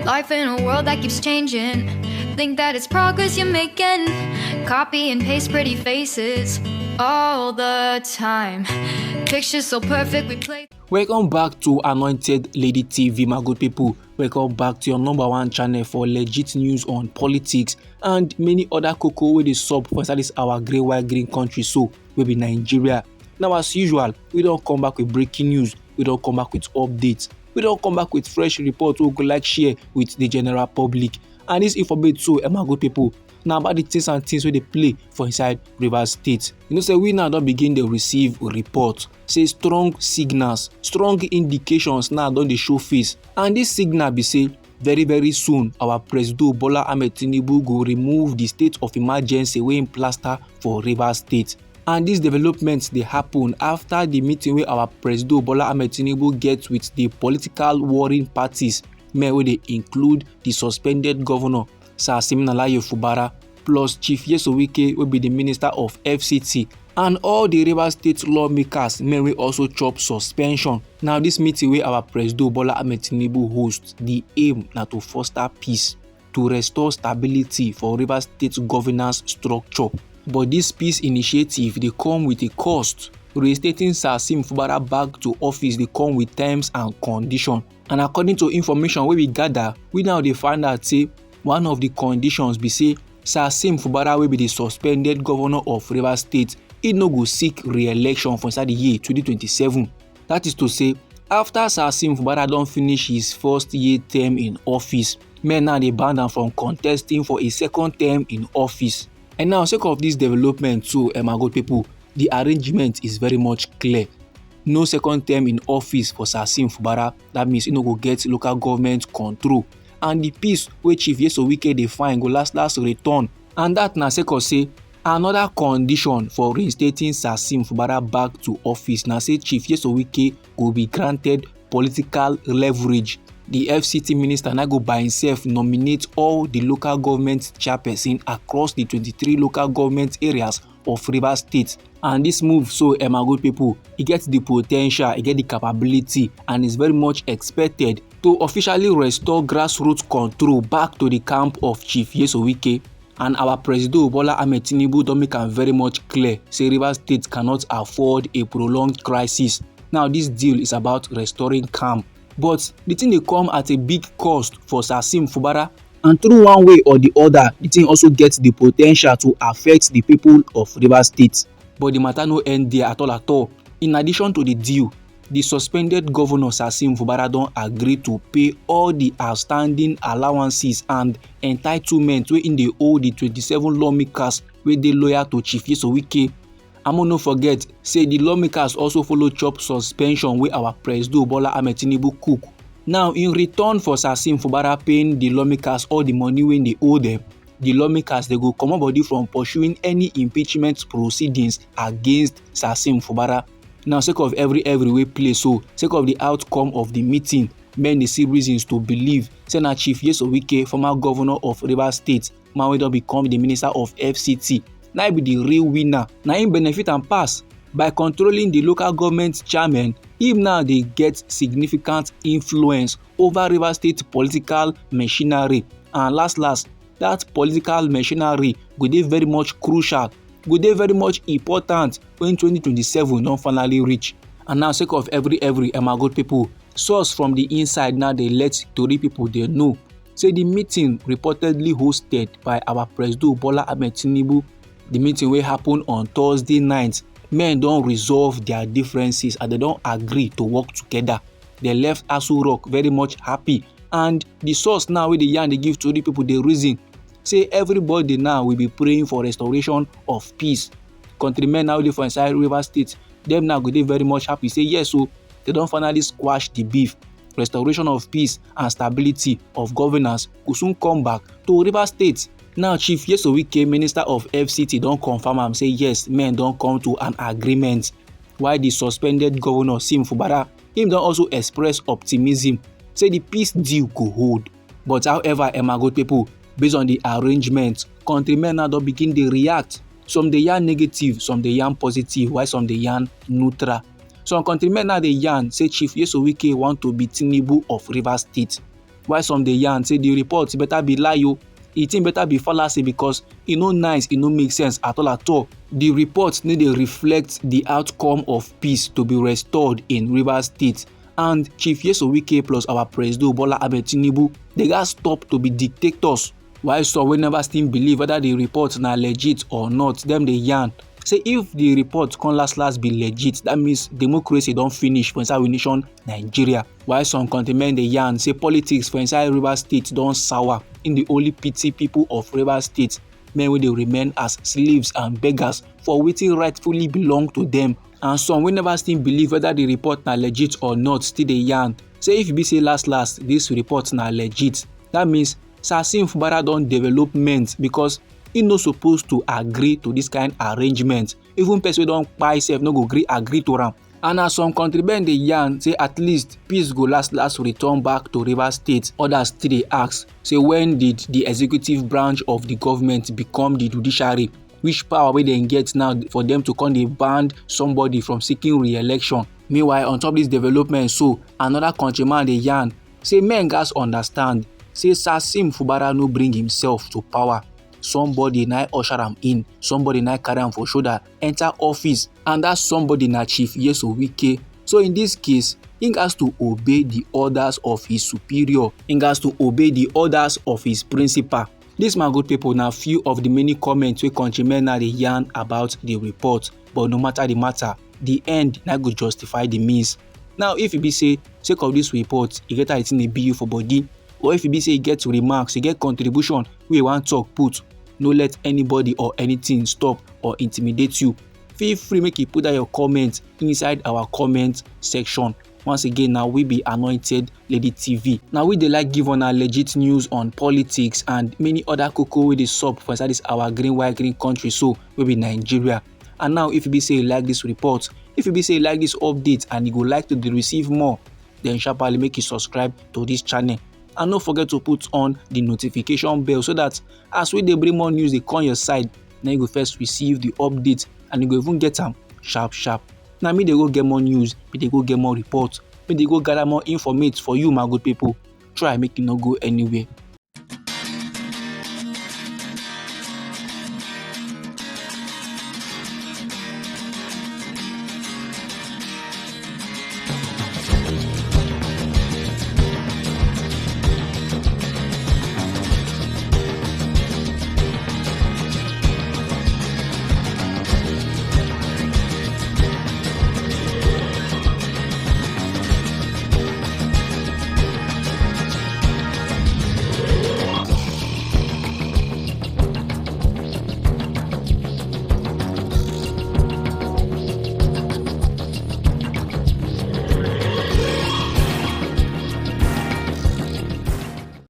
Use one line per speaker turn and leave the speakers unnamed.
Life in a world that keeps changing. Think that it's progress you're making. Copy and paste pretty faces all the time. Pictures so perfect we play.
Welcome back to Anointed Lady TV, my good people. Welcome back to your #1 channel for legit news on politics and many other cocoa wey dey sup for inside this our grey white green country, so we be Nigeria. Now as usual, we don't come back with breaking news, we don't come back with updates, we don't come back with fresh reports we go like share with the general public. And this information too, my good people, now about the things and things where they play for inside Rivers State. You know, say we now don't begin to receive reports, say strong signals, strong indications now don't they show face. And this signal be say very soon our President Bola Ahmed Tinubu go remove the state of emergency wey in plaster for Rivers State. And these developments they happen after the meeting where our President Bola Ahmed Tinubu gets with the political warring parties, where they include the suspended governor Sir Siminalayi Fubara, plus Chief Nyesom Wike will be the Minister of FCT, and all the Rivers State lawmakers may also chop suspension. Now this meeting where our President Bola Ahmed Tinubu hosts, the aim na to foster peace, to restore stability for Rivers State governance structure. But this peace initiative they come with a cost. Reinstating Sir Sim Fubara back to office they come with terms and conditions. And according to information where we gather, we now they find out say one of the conditions be say Sir Sim Fubara will be the suspended governor of Rivers State. He no go seek re-election for inside the year 2027. That is to say, after Sir Sim Fubara don't finish his first year term in office, men now they ban him from contesting for a second term in office. And now, sake of this development too, my good people, the arrangement is very much clear. No second term in office for Sir Sim Fubara. That means he no go get local government control. And the peace wey Chief Nyesom Wike dey find go last return. And that na sake of say another condition for reinstating Sir Sim Fubara back to office na say Chief Nyesom Wike go be granted political leverage. The FCT minister now go by himself nominate all the local government chairperson across the 23 local government areas of Rivers State. And this move, so my good people, it gets the potential, it get the capability, and is very much expected to officially restore grassroots control back to the camp of Chief Nyesom Wike. And our President Bola Ahmed Tinubu don't make am very much clear, say Rivers State cannot afford a prolonged crisis. Now this deal is about restoring calm. But the thing they come at a big cost for Sir Sim Fubara, and through one way or the other, the thing also gets the potential to affect the people of Rivers State. But the matter no end there at all. In addition to the deal, the suspended governor Sir Sim Fubara don't agree to pay all the outstanding allowances and entitlements wey in the owe the 27 lawmakers wey dey loyal to Chief Nyesom Wike. I'ma no forget, say the lawmakers also follow chop suspension wey our President Bola Ahmed Tinubu cook. Now, in return for Sir Sim Fubara paying the lawmakers all the money when they owe them, the lawmakers they go come body from pursuing any impeachment proceedings against Sir Sim Fubara. Now, sake of every way play, so sake of the outcome of the meeting, men they see reasons to believe say na Chief Nyesom Wike, former governor of Rivers State, man wey don become the minister of FCT. Now be the real winner. Now him benefit and pass by controlling the local government chairman. Him now they get significant influence over Rivers State political machinery. And last, that political machinery go dey very much crucial, go dey very much important when 2027 don't finally reach. And now sake of every my good people, source from the inside now they let Tori people they know. Say the meeting reportedly hosted by our President Bola Ahmed Tinubu. The meeting will happen on Thursday night. Men don't resolve their differences and they don't agree to work together. They left Aso Rock very much happy. And the source now with the yarn they give to the people the reason. Say everybody now will be praying for restoration of peace. Countrymen now live for inside Rivers State. Them now go dey very much happy. Say yes, so they don't finally squash the beef. Restoration of peace and stability of governance will soon come back to Rivers State. Now, Chief Nyesom Wike, Minister of FCT, don't confirm and say yes, men don't come to an agreement. While the suspended governor Sim Fubara, him don't also express optimism, say the peace deal could hold. But however, my good people, based on the arrangement, countrymen now don't begin to react. Some they yarn negative, some they yarn positive, while some they yarn neutral. Some countrymen now they yarn say Chief Nyesom Wike want to be Tinubu of Rivers State. While some dey yarn say the report better be lie o, the thing better be fallacy because e no nice, e no make sense at all at all. The report no dey reflect the outcome of peace to be restored in Rivers State, and Chief Nyesom Wike plus our President Bola Ahmed Tinubu dey gats stop to be dictators. While some wey never still believe whether the report na legit or not, dem dey yarn say if the report come last be legit, that means democracy don finish for inside we nation Nigeria. While some countrymen dey yarn say politics for inside Rivers State don sour, im dey only pity people of Rivers State, men wey dey remain as slaves and beggars for wetin rightfully belong to them. And some wey never still believe whether the report na legit or not still dey yarn say if e be say last this report na legit, that means Fubara don development because e no suppose to agree to this kind arrangement. Even person wey don kpai sef no go agree to am. And as some countrymen dey yarn say at least peace go last return back to Rivers State, others still dey ask say when did the executive branch of the government become the judiciary? Which power wey dem get now for them to come dey ban somebody from seeking re-election? Meanwhile, on top this development, so another countryman dey yarn say men gats understand say Fubara no bring himself to power. Somebody na usher am in, somebody na carry am for shoulder enter office, and that somebody na Chief Nyesom Wike. So in this case, he has to obey the orders of his superior, he has to obey the orders of his principal. This, my good people, na few of the many comments wey countrymen na dey yarn about the report. But no matter the matter, the end na go justify the means. Now if e be say sake of this report e get how the thing dey be you for body, or if e be say e get remarks, e get contribution wey you wan talk put, no let anybody or anything stop or intimidate you. Feel free make you put down your comment inside our comment section. Once again, now we be Anointed Lady TV. Now we dey like give una legit news on politics and many other koko wey dey sup for inside this our green country, so we be Nigeria. And now if you be say you like this report, if you be say you like this update and you go like to receive more, then sharply make you subscribe to this channel. And don't forget to put on the notification bell so that as we dey bring more news, they come your side, then you go first receive the update and you go even get them sharp. Now me they go get more news, me they go get more reports, me they go gather more information for you, my good people. Try make it not go anywhere.